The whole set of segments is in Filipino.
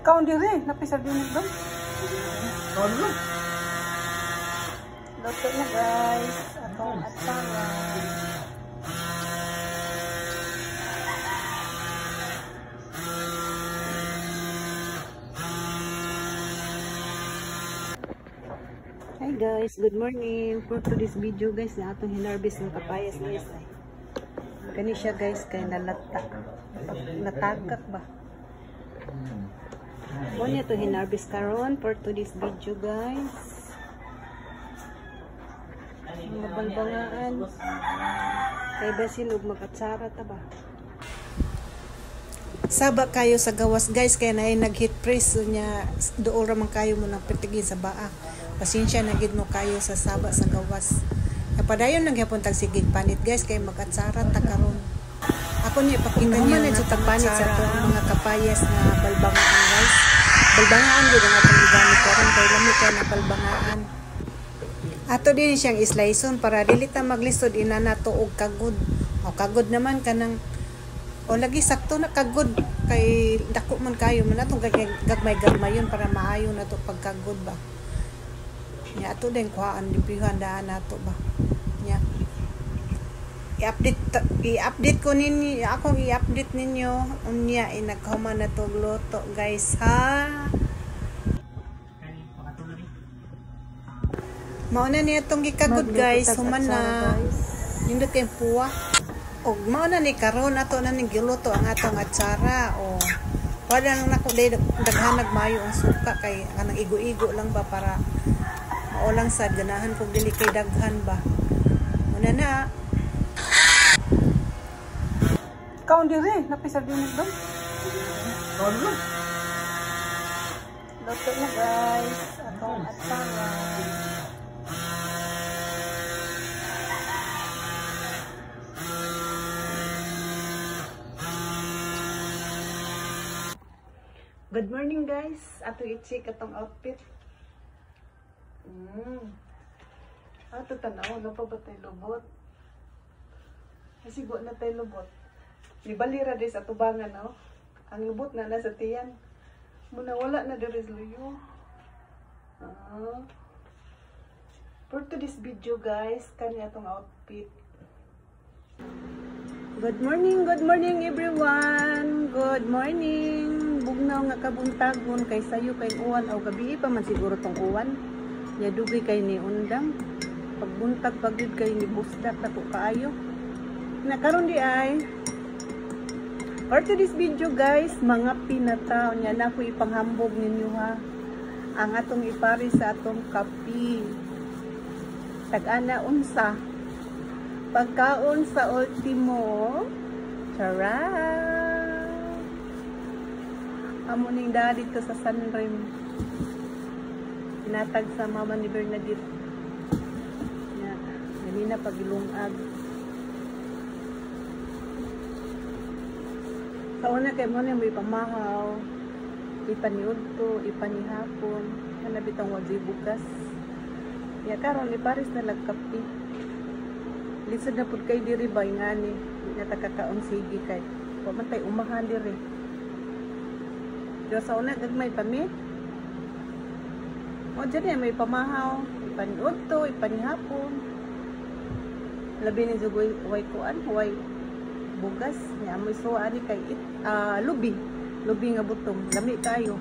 Kaon diri, napisar din dong. Kaon dulu. Luto na guys, atong atsara. Hi guys, good morning. For today's video guys, na atong hinarvest ng kapayas guys. Kani siya guys, kay natagak ba? Mo niya to hinarvest karon for today's video guys. Mabalbangaan. Kay basin ug makatsara ta ba? Saba kayo sa gawas guys, kaya na ay nag-hit press niya dool ra man kayo mo nang pertigi sa baa. Pasensya na gid mo kayo sa saba sa gawas. Napadayon nagyapon tag sigig panit guys, kay mag-atsara ta karon. Ako ni ipakita niyo na sa panit sa mga kapayas na balbangaan guys. Balbangaan gid ang atong gigamit karon kay lami kay na balbangaan. Ato din siyang islayson para dili ta maglisod ina nato og kagud. O kagud naman kanang o lagi sakto na kagud kay dako man kayo man atong gagmay-gagmay yun para maayo na to pagkagud ba. Nya ato din kuhaan lipihan daan nato ba. Nya i-update ko ninyo, akong i-update ninyo unya inaghuman na to luto guys ha. Mauna niya itong gikagod guys, human na nindot kayong puwa. O mauna ni karon ato na ning giluto ang atong atsara. O wala nang nako daghanag mayo ang suka kay kanang igo-igo lang ba para maulang sad ganahan kog dili kay daghan ba. Muna na. Kaon diri, napisar din dong. Kaon dulu. Luto na guys, atong atsara. Good morning guys. Ato i-check atong outfit. Ato tanaw na pa ba tayo lubot? Kasi go na tayo lubot. Libalira din sa tubangan no. Ang lubot na nasa tiyan. Muna wala na diri sa luyo. For today's video guys, kani atong outfit. Good morning everyone. Good morning. Bugnaw nga kabuntagon kay sayo kay uwan o gabi pa man siguro tong uwan. Ya dugay kay ni undang. Pagbuntag pagyud kay ni busdak ako kaayo. Na karon di ay for today's video guys, mga pinataw nya na ko ipanghambog ninyo ha. Ang atong ipari sa atong kapi. Tag-ana unsa? Pagkaon sa ultimo. Charot! Amo ning dali to sa Sunrim. Pinatag sa mama ni Bernadette. Ya, dili na pagilungag. Sa una kay mo may pamahaw. Ipaniud to, ipanihapon. Kana bitang wagi bukas. Ya karon ni Paris na lagkapi. Lisod na pud kay diri ba ngani. Di na takakaon sige kay. Wa man tay umahan diri. Diyo sa una, gagmay pa mi. O dyan may pamahaw. Ipaniud to, ipanihapon. Labi ni Zugoy, huway kuan, huway bugas. Amoy suwa ni kay lubi. Lubi nga butong. Lami kayo.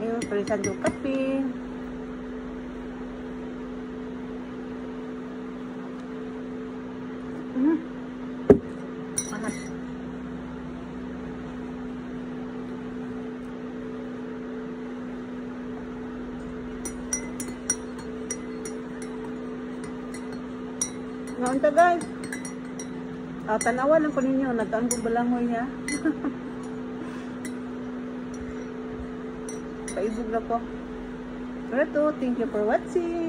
Ayun, palisan yung kape. Manat. Ngayon ta guys. Tanawan lang ko ninyo. Nagkaan kong balangoy niya. Paibog na ko. Pero thank you for watching.